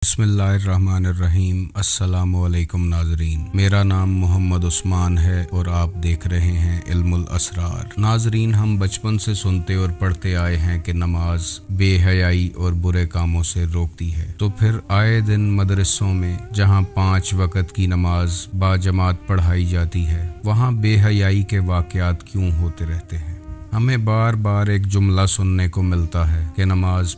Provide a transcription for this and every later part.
बिस्मिल्लाहिर्रहमानिर्रहीम। अस्सलाम वालेकुम नाजरीन, मेरा नाम मोहम्मद उस्मान है और आप देख रहे हैं इल्मुल असरार। नाजरीन, हम बचपन से सुनते और पढ़ते आए हैं कि नमाज बेहयाई और बुरे कामों से रोकती है। तो फिर आए दिन मदरसों में जहां 5 वक्त की नमाज बाजमात पढ़ाई जाती है, वहां बेहयाई के वाक़यात क्यों होते रहते हैं? हमें बार बार एक जुमला सुनने को मिलता है कि नमाज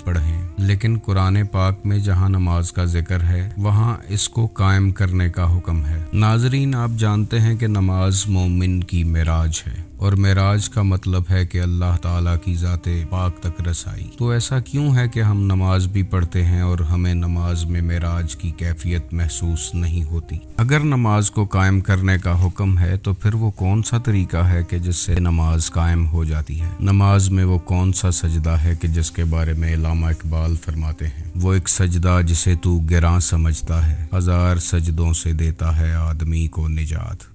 पढ़ें, लेकिन कुरान पाक में जहां नमाज का जिक्र है वहां इसको कायम करने का हुक्म है। नाजरीन, आप जानते हैं कि नमाज मोमिन की मेराज है और मेराज का मतलब है कि अल्लाह ताला की ज़ाते पाक तक रसाई। तो ऐसा क्यों है कि हम नमाज भी पढ़ते हैं और हमें नमाज में मेराज की कैफियत महसूस नहीं होती? अगर नमाज को कायम करने का हुक्म है तो फिर वो कौन सा तरीका है कि जिससे नमाज कायम हो जाती है? नमाज में वो कौन सा सजदा है कि जिसके बारे में अल्लामा इकबाल फरमाते हैं, वो एक सजदा जिसे तू गिरां समझता है, 1000 सजदों से देता है आदमी को निजात।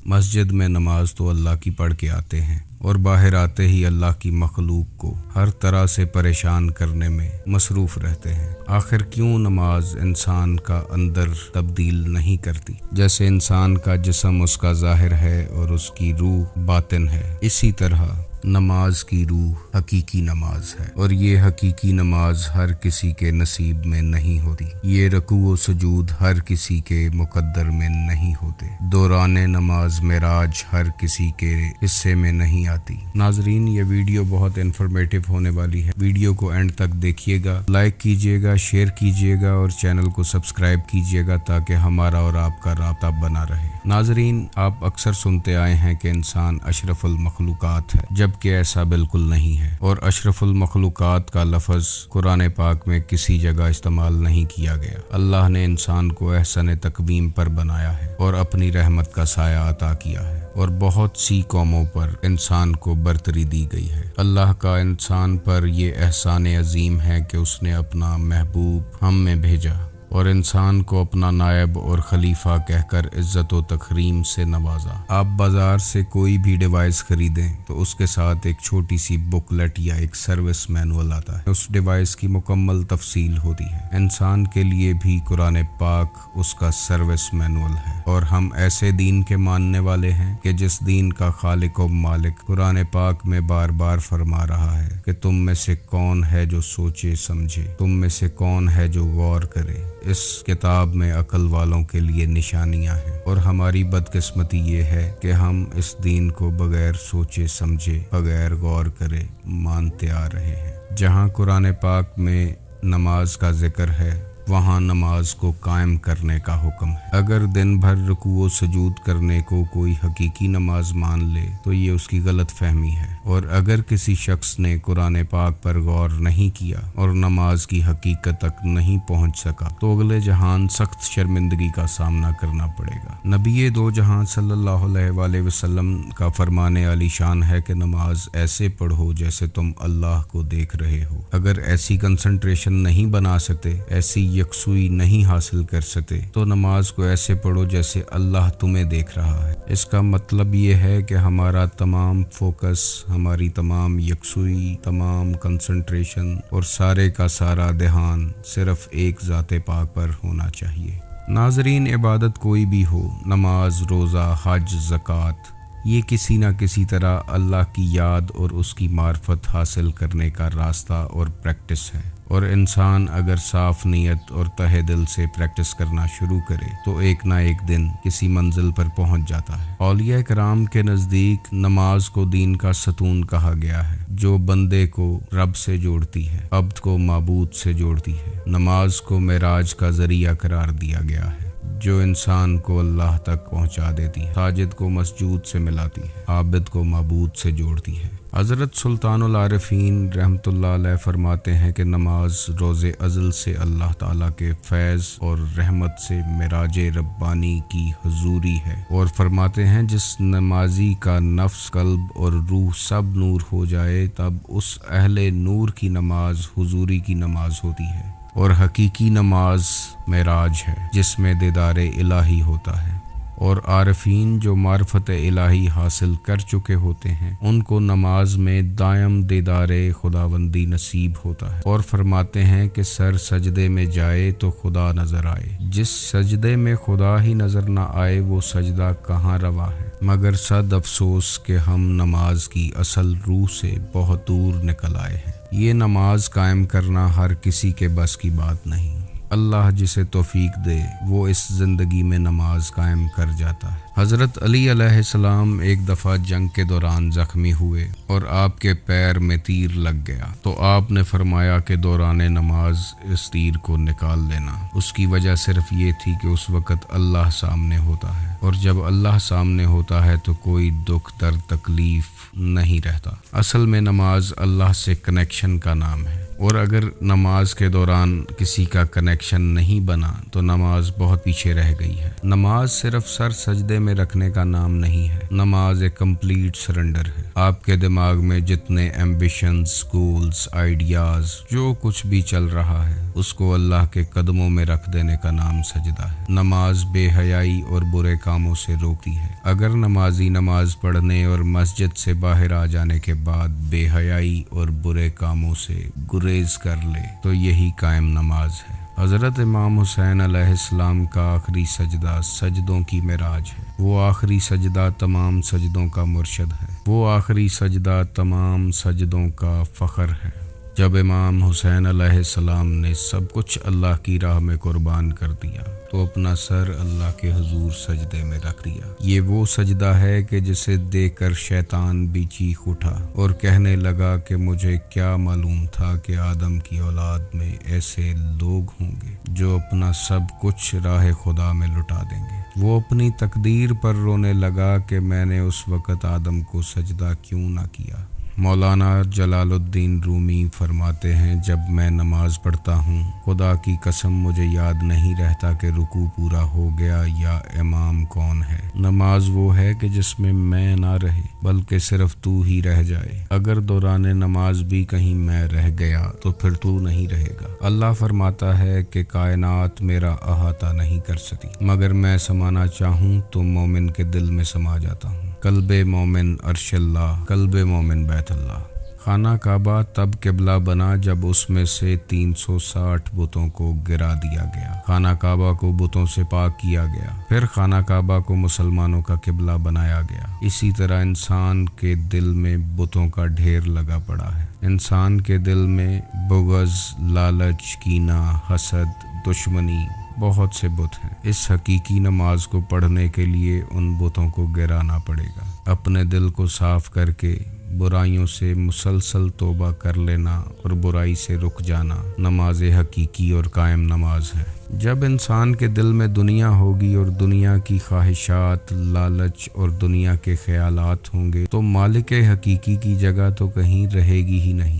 मस्जिद में नमाज तो अल्लाह की पढ़ के आते हैं और बाहर आते ही अल्लाह की मखलूक को हर तरह से परेशान करने में मसरूफ़ रहते हैं। आखिर क्यों नमाज इंसान का अंदर तब्दील नहीं करती? जैसे इंसान का जिस्म उसका ज़ाहिर है और उसकी रूह बातिन है, इसी तरह नमाज की रूह हकीकी नमाज है और ये हकीकी नमाज हर किसी के नसीब में नहीं होती। ये रकू व सजूद हर किसी के मुकद्दर में नहीं होते। दौराने नमाज मेराज हर किसी के हिस्से में नहीं आती। नाजरीन, ये वीडियो बहुत इन्फॉर्मेटिव होने वाली है। वीडियो को एंड तक देखिएगा, लाइक कीजिएगा, शेयर कीजिएगा और चैनल को सब्सक्राइब कीजिएगा ताकि हमारा और आपका राब्ता बना रहे। नाजरीन, आप अक्सर सुनते आए हैं कि इंसान अशरफुल मखलूकात है, जबकि ऐसा बिल्कुल नहीं है और अशरफुल मखलूकात का लफ्ज़ कुरान पाक में किसी जगह इस्तेमाल नहीं किया गया। अल्लाह ने इंसान को एहसन तकवीम पर बनाया है और अपनी रहमत का साया अता किया है और बहुत सी कौमों पर इंसान को बरतरी दी गई है। अल्लाह का इंसान पर ये एहसान अजीम है कि उसने अपना महबूब हम में भेजा और इंसान को अपना नायब और खलीफा कहकर इज्जत व तकरीम से नवाजा। आप बाजार से कोई भी डिवाइस खरीदें तो उसके साथ एक छोटी सी बुकलेट या एक सर्विस मैनुअल आता है। उस डिवाइस की मुकम्मल तफसील होती है। इंसान के लिए भी कुरान पाक उसका सर्विस मैनुअल है और हम ऐसे दीन के मानने वाले हैं कि जिस दीन का खालिक व मालिक कुरान पाक में बार बार फरमा रहा है कि तुम में से कौन है जो सोचे समझे, तुम में से कौन है जो गौर करे। इस किताब में अकल वालों के लिए निशानियां हैं और हमारी बदकिस्मती ये है कि हम इस दीन को बगैर सोचे समझे, बगैर गौर करे मानते आ रहे हैं। जहां कुरान पाक में नमाज का जिक्र है वहाँ नमाज को कायम करने का हुक्म है। अगर दिन भर रुकू व सजूद करने को कोई हकीकी नमाज मान ले तो ये उसकी गलत फहमी है और अगर किसी शख्स ने कुरान पाक पर गौर नहीं किया और नमाज की हकीकत तक नहीं पहुँच सका तो अगले जहान सख्त शर्मिंदगी का सामना करना पड़ेगा। नबी दो जहां सल्लल्लाहु अलैहि वसल्लम का फरमाने आली शान है कि नमाज ऐसे पढ़ो जैसे तुम अल्लाह को देख रहे हो। अगर ऐसी कंसंट्रेशन नहीं बना सकते, ऐसी यकसुई नहीं हासिल कर सकते तो नमाज को ऐसे पढ़ो जैसे अल्लाह तुम्हें देख रहा है। इसका मतलब ये है कि हमारा तमाम फोकस, हमारी तमाम यकसुई, तमाम कंसंट्रेशन और सारे का सारा ध्यान सिर्फ एक ज़ाते पाक पर होना चाहिए। नाजरीन, इबादत कोई भी हो, नमाज, रोज़ा, हज, ज़कात, ये किसी न किसी तरह अल्लाह की याद और उसकी मार्फत हासिल करने का रास्ता और प्रैक्टिस है और इंसान अगर साफ नीयत और तहे दिल से प्रैक्टिस करना शुरू करे तो एक ना एक दिन किसी मंजिल पर पहुंच जाता है। औलिया कराम के नज़दीक नमाज को दीन का सतून कहा गया है, जो बंदे को रब से जोड़ती है, अब्द को माबूद से जोड़ती है। नमाज को मेराज का जरिया करार दिया गया है जो इंसान को अल्लाह तक पहुंचा देती है, साजिद को मस्जूद से मिलाती है, आबिद को माबूद से जोड़ती है। हज़रत सुल्तानुल आरिफीन रहमतुल्लाह अलैह फरमाते हैं कि नमाज रोज़े अज़ल से अल्लाह ताला के फैज़ और रहमत से मिराज रब्बानी की हुजूरी है और फरमाते हैं जिस नमाजी का नफ्स, कल्ब और रूह सब नूर हो जाए तब उस अहले नूर की नमाज हुजूरी की नमाज होती है और हकीकी नमाज मेराज है जिसमें दीदार इलाही होता है। اور عارفین جو معرفت الہی حاصل کر چکے ہوتے ہیں ان کو نماز میں دائم دیدار خداوندی نصیب ہوتا ہے، اور فرماتے ہیں کہ سر سجدے میں جائے تو خدا نظر آئے۔ جس سجدے میں خدا ہی نظر نہ آئے وہ سجدہ کہاں روا ہے۔ مگر صد افسوس کہ ہم نماز کی اصل روح سے بہت دور نکل آئے ہیں۔ یہ نماز قائم کرنا ہر کسی کے بس کی بات نہیں۔ اللہ جسے توفیق دے وہ اس زندگی میں نماز قائم کر جاتا ہے۔ حضرت علی علیہ السلام ایک دفعہ جنگ کے دوران زخمی ہوئے اور آپ کے پیر میں تیر لگ گیا تو آپ نے فرمایا کہ دوران نماز اس تیر کو نکال لینا۔ اس کی وجہ صرف یہ تھی کہ اس وقت اللہ سامنے ہوتا ہے، اور جب اللہ سامنے ہوتا ہے تو کوئی دکھ درد تکلیف نہیں رہتا۔ اصل میں نماز اللہ سے کنیکشن کا نام ہے، اور اگر نماز کے دوران کسی کا کنیکشن نہیں بنا تو نماز بہت پیچھے رہ گئی ہے۔ نماز صرف سر سجدے میں رکھنے کا نام نہیں ہے، نماز ایک کمپلیٹ سرنڈر ہے۔ آپ کے دماغ میں جتنے ایمبیشنز، گولز، آئیڈیاز، جو کچھ بھی چل رہا ہے اس کو اللہ کے قدموں میں رکھ دینے کا نام سجدہ ہے۔ نماز بے حیائی اور برے کاموں سے روکتی ہے۔ اگر نمازی نماز پڑھنے اور مسجد سے باہر آ جانے کے بعد بے حیائی اور برے کاموں سے گریز کر لے تو یہی قائم نماز ہے۔ حضرت امام حسین علیہ السلام کا آخری سجدہ سجدوں کی معراج ہے۔ وہ آخری سجدہ تمام سجدوں کا مرشد ہے، وہ آخری سجدہ تمام سجدوں کا فخر ہے۔ جب امام حسین علیہ السلام نے سب کچھ اللہ کی راہ میں قربان کر دیا تو اپنا سر اللہ کے حضور سجدے میں رکھ دیا۔ یہ وہ سجدہ ہے کہ جسے دیکھ کر شیطان بھی چیخ اٹھا اور کہنے لگا کہ مجھے کیا معلوم تھا کہ آدم کی اولاد میں ایسے لوگ ہوں گے جو اپنا سب کچھ راہ خدا میں لٹا دیں گے۔ وہ اپنی تقدیر پر رونے لگا کہ میں نے اس وقت آدم کو سجدہ کیوں نہ کیا۔ مولانا جلال الدین رومی فرماتے ہیں جب میں نماز پڑھتا ہوں خدا کی قسم مجھے یاد نہیں رہتا کہ رکوع پورا ہو گیا یا امام کون ہے۔ نماز وہ ہے کہ جس میں نہ رہے بلکہ صرف تو ہی رہ جائے۔ اگر دوران نماز بھی کہیں میں رہ گیا تو پھر تو نہیں رہے گا۔ اللہ فرماتا ہے کہ کائنات میرا احاطہ نہیں کر سکی، مگر میں سمانا چاہوں تو مومن کے دل میں سما جاتا ہوں۔ قلب مومن عرش اللہ، قلب مومن بیت اللہ۔ خانہ کعبہ تب قبلہ بنا جب اس میں سے 360 بتوں کو گرا دیا گیا۔ خانہ کعبہ کو بتوں سے پاک کیا گیا، پھر خانہ کعبہ کو مسلمانوں کا قبلہ بنایا گیا۔ اسی طرح انسان کے دل میں بتوں کا ڈھیر لگا پڑا ہے۔ انسان کے دل میں بغض، لالچ، کینہ، حسد، دشمنی، بہت سے بت ہیں۔ اس حقیقی نماز کو پڑھنے کے لیے ان بتوں کو گرانا پڑے گا۔ اپنے دل کو صاف کر کے برائیوں سے مسلسل توبہ کر لینا اور برائی سے رک جانا نماز حقیقی اور قائم نماز ہے۔ جب انسان کے دل میں دنیا ہوگی اور دنیا کی خواہشات، لالچ اور دنیا کے خیالات ہوں گے تو مالک حقیقی کی جگہ تو کہیں رہے گی ہی نہیں۔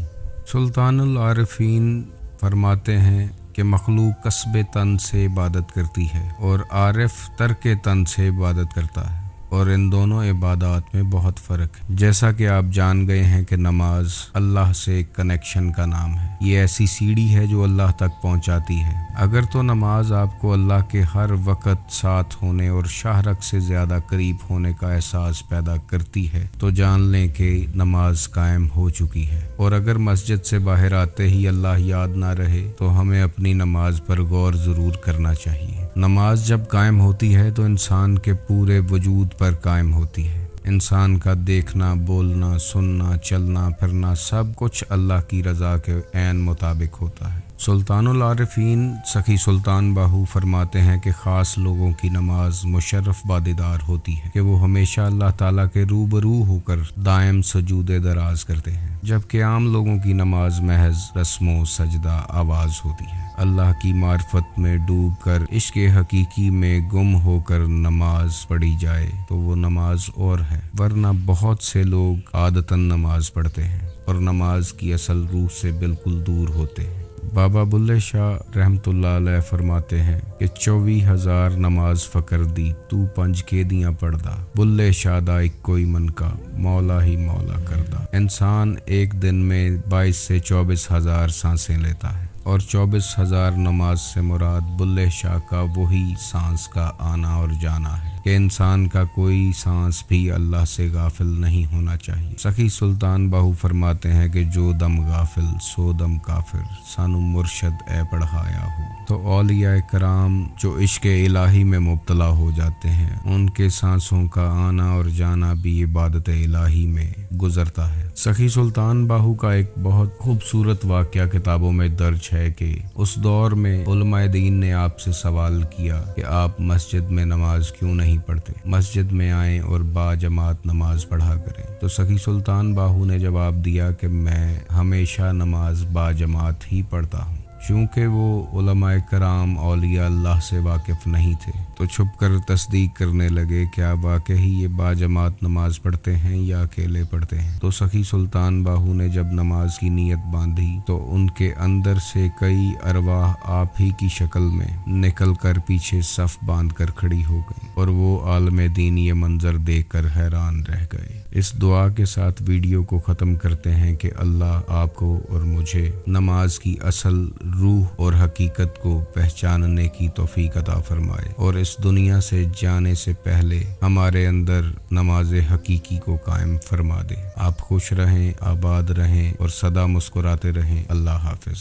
سلطان العارفین فرماتے ہیں کہ مخلوق کسب تن سے عبادت کرتی ہے اور عارف ترک تن سے عبادت کرتا ہے، اور ان دونوں عبادات میں بہت فرق ہے۔ جیسا کہ آپ جان گئے ہیں کہ نماز اللہ سے کنیکشن کا نام ہے، یہ ایسی سیڑھی ہے جو اللہ تک پہنچاتی ہے۔ اگر تو نماز آپ کو اللہ کے ہر وقت ساتھ ہونے اور شاہرگ سے زیادہ قریب ہونے کا احساس پیدا کرتی ہے تو جان لیں کہ نماز قائم ہو چکی ہے۔ اور اگر مسجد سے باہر آتے ہی اللہ یاد نہ رہے تو ہمیں اپنی نماز پر غور ضرور کرنا چاہیے۔ نماز جب قائم ہوتی ہے تو انسان کے پورے وجود پر قائم ہوتی ہے۔ انسان کا دیکھنا، بولنا، سننا، چلنا پھرنا سب کچھ اللہ کی رضا کے عین مطابق ہوتا ہے۔ سلطان العارفین سخی سلطان باہو فرماتے ہیں کہ خاص لوگوں کی نماز مشرف بادیدار ہوتی ہے کہ وہ ہمیشہ اللہ تعالیٰ کے روبرو ہو کر دائم سجود دراز کرتے ہیں، جبکہ عام لوگوں کی نماز محض رسم و سجدہ آواز ہوتی ہے۔ اللہ کی معرفت میں ڈوب کر عشق حقیقی میں گم ہو کر نماز پڑھی جائے تو وہ نماز اور ہے، ورنہ بہت سے لوگ عادتاً نماز پڑھتے ہیں اور نماز کی اصل روح سے بالکل دور ہوتے ہیں۔ بابا بلے شاہ رحمت اللہ علیہ فرماتے ہیں کہ 24,000 نماز فقر دی تو 5 کے دیاں پڑھدا، بلے شاہ دا ایک کوئی من کا مولا ہی مولا کردا۔ انسان ایک دن میں 22 سے 24,000 سانسیں لیتا ہے۔ और 24,000 नमाज से मुराद बुल्ले शाह का वही सांस का आना और जाना है कि इंसान का कोई सांस भी अल्लाह से गाफिल नहीं होना चाहिए। सखी सुल्तान बाहू फरमाते हैं कि जो दम गाफिल सो दम काफिर, सानू मुर्शद ए पढ़ाया हो। तो औलिया कराम जो इश्क इलाही में मुब्तला हो जाते हैं, उनके सांसों का आना और जाना भी इबादत इलाही में गुजरता है। सखी सुल्तान बाहू का एक बहुत खूबसूरत वाक़या किताबों में दर्ज है कि उस दौर में उलमाए दीन ने आपसे सवाल किया कि आप मस्जिद में नमाज क्यों नहीं पढ़ते, मस्जिद में आएं और बाजमात नमाज पढ़ा करें। तो सखी सुल्तान बाहू ने जवाब दिया कि मैं हमेशा नमाज बाजमात ही पढ़ता हूँ। चूँकि वो उलमाए कराम औलिया अल्लाह से वाकिफ़ नहीं थे तो छुप कर तस्दीक करने लगे, क्या वाकई ये बाजमात नमाज पढ़ते हैं या अकेले पढ़ते हैं। तो सखी सुल्तान बाहू ने जब नमाज की नीयत बांधी तो उनके अंदर से कई अरवाह आप ही की शक्ल में निकल कर पीछे सफ बांध कर खड़ी हो गई और वो आलम दीन ये मंजर देख कर हैरान रह गए। इस दुआ के साथ वीडियो को ख़त्म करते हैं कि अल्लाह आपको और मुझे नमाज की असल रूह और हकीकत को पहचानने की तौफीक अता फरमाए और इस दुनिया से जाने से पहले हमारे अंदर नमाज हकीकी को कायम फरमा दे। आप खुश रहें, आबाद रहें और सदा मुस्कुराते रहें। अल्लाह हाफिज।